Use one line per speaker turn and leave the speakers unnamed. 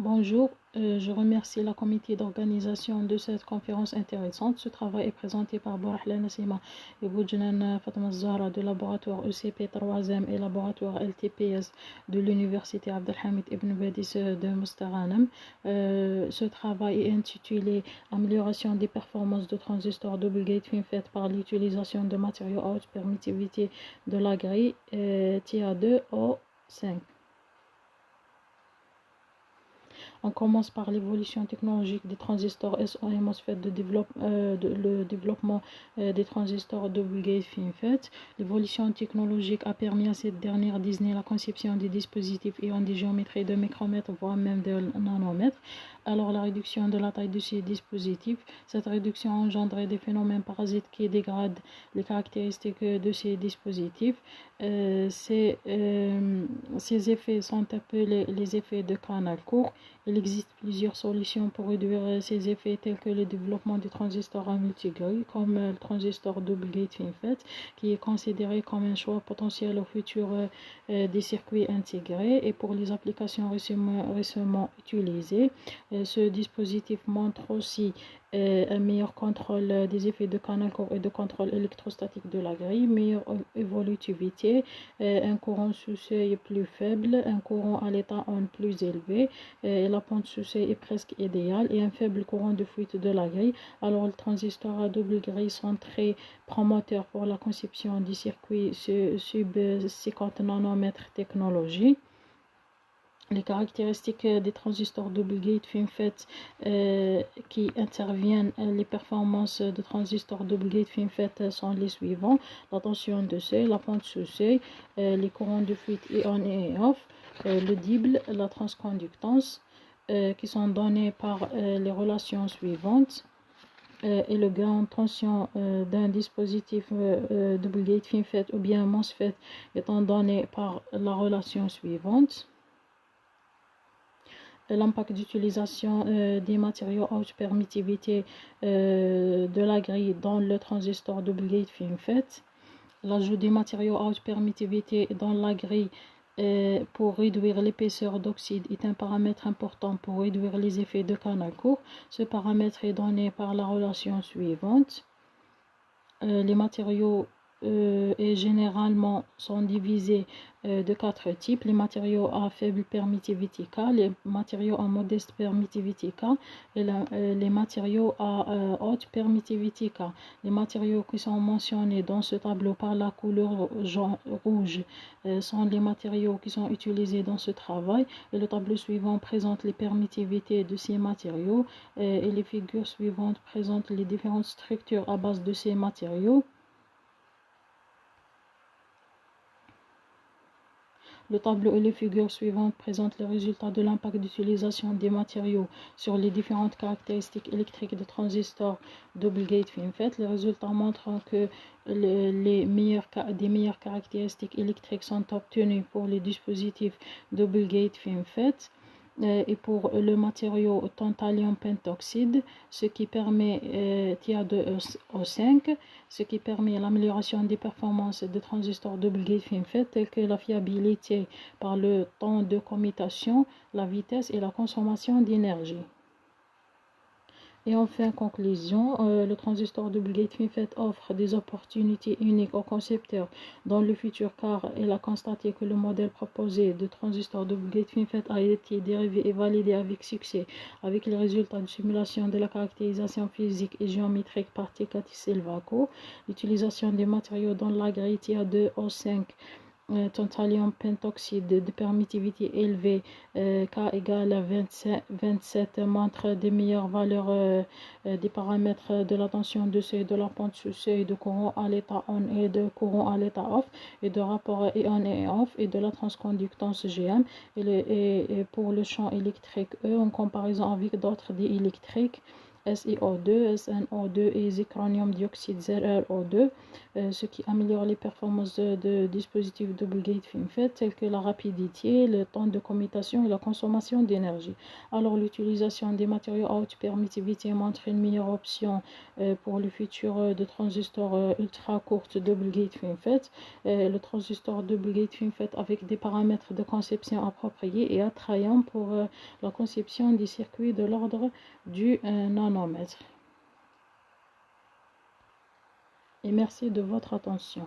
Bonjour, je remercie la comité d'organisation de cette conférence intéressante. Ce travail est présenté par Borahla Nassima et Boudjnan Fatma Zahra de laboratoire ECP 3e et laboratoire LTPS de l'université Abdelhamid Ibn Badis de Mustaghanam. Ce travail est intitulé Amélioration des performances de transistors double gate FinFET par l'utilisation de matériaux à haute permittivité de la grille TA2O5. On commence par l'évolution technologique des transistors SO et MOSFET, le développement des transistors double gate FinFET. L'évolution technologique a permis à cette dernière designer la conception des dispositifs ayant des géométries de micromètres, voire même de nanomètres. Alors la réduction de la taille de ces dispositifs, cette réduction a engendré des phénomènes parasites qui dégradent les caractéristiques de ces dispositifs. Ces effets sont appelés les effets de canal court. Il existe plusieurs solutions pour réduire ces effets tels que le développement du transistor à multigrille, comme le transistor double gate FinFET, qui est considéré comme un choix potentiel au futur des circuits intégrés et pour les applications récemment utilisées. Ce dispositif montre aussi un meilleur contrôle des effets de canal court et de contrôle électrostatique de la grille, meilleure évolutivité, un courant sous seuil plus faible, un courant à l'état on plus élevé, la pente sous seuil est presque idéale et un faible courant de fuite de la grille. Alors les transistors à double grille sont très promoteurs pour la conception des circuits sub 50 nanomètres technologie. Les caractéristiques des transistors double gate FinFET qui interviennent, les performances de transistors double gate FinFET sont les suivants: la tension de seuil, la pente sous seuil, les courants de fuite on et off, le dibble, la transconductance, qui sont donnés par les relations suivantes. Et le gain en tension d'un dispositif double gate FinFET ou bien MOSFET étant donné par la relation suivante. L'impact d'utilisation des matériaux à haute permittivité de la grille dans le transistor double gate FinFET. L'ajout des matériaux à haute permittivité dans la grille pour réduire l'épaisseur d'oxyde est un paramètre important pour réduire les effets de canal court. Ce paramètre est donné par la relation suivante. Les matériaux et généralement sont divisés de 4 types: les matériaux à faible permittivité K, les matériaux à modeste permittivité K et les matériaux à haute permittivité K. Les matériaux qui sont mentionnés dans ce tableau par la couleur rouge sont les matériaux qui sont utilisés dans ce travail, et le tableau suivant présente les permittivités de ces matériaux et les figures suivantes présentent les différentes structures à base de ces matériaux. Le tableau et les figures suivantes présentent les résultats de l'impact d'utilisation des matériaux sur les différentes caractéristiques électriques de transistors double gate FinFET. Les résultats montrent que des meilleures caractéristiques électriques sont obtenues pour les dispositifs double gate FinFET et pour le matériau tantalum pentoxyde, ce qui permet TA2O5, ce qui permet l'amélioration des performances de transistors double gate FinFET, telles que la fiabilité par le temps de commutation, la vitesse et la consommation d'énergie. Et enfin, conclusion, le transistor double gate FinFET offre des opportunités uniques aux concepteurs dans le futur, car il a constaté que le modèle proposé de transistor double gate FinFET a été dérivé et validé avec succès avec les résultats de simulation de la caractérisation physique et géométrique par Tekati Silvaco. L'utilisation des matériaux dans la grille TA2O5 tantalum pentoxyde de permittivité élevée K égale à 27 montre des meilleures valeurs des paramètres de la tension de seuil, de la pente sous seuil, de courant à l'état on et de courant à l'état off, et de rapport on et off, et de la transconductance GM, et pour le champ électrique E en comparaison avec d'autres diélectriques. SiO2, SNO2 et zirconium dioxyde ZrO2, ce qui améliore les performances de dispositifs double gate FinFET tels que la rapidité, le temps de commutation et la consommation d'énergie. Alors l'utilisation des matériaux à haute permittivité montre une meilleure option pour le futur de transistors ultra courtes double gate FinFET. Le transistor double gate FinFET avec des paramètres de conception appropriés et attrayants pour la conception des circuits de l'ordre du nanomètre. Et merci de votre attention.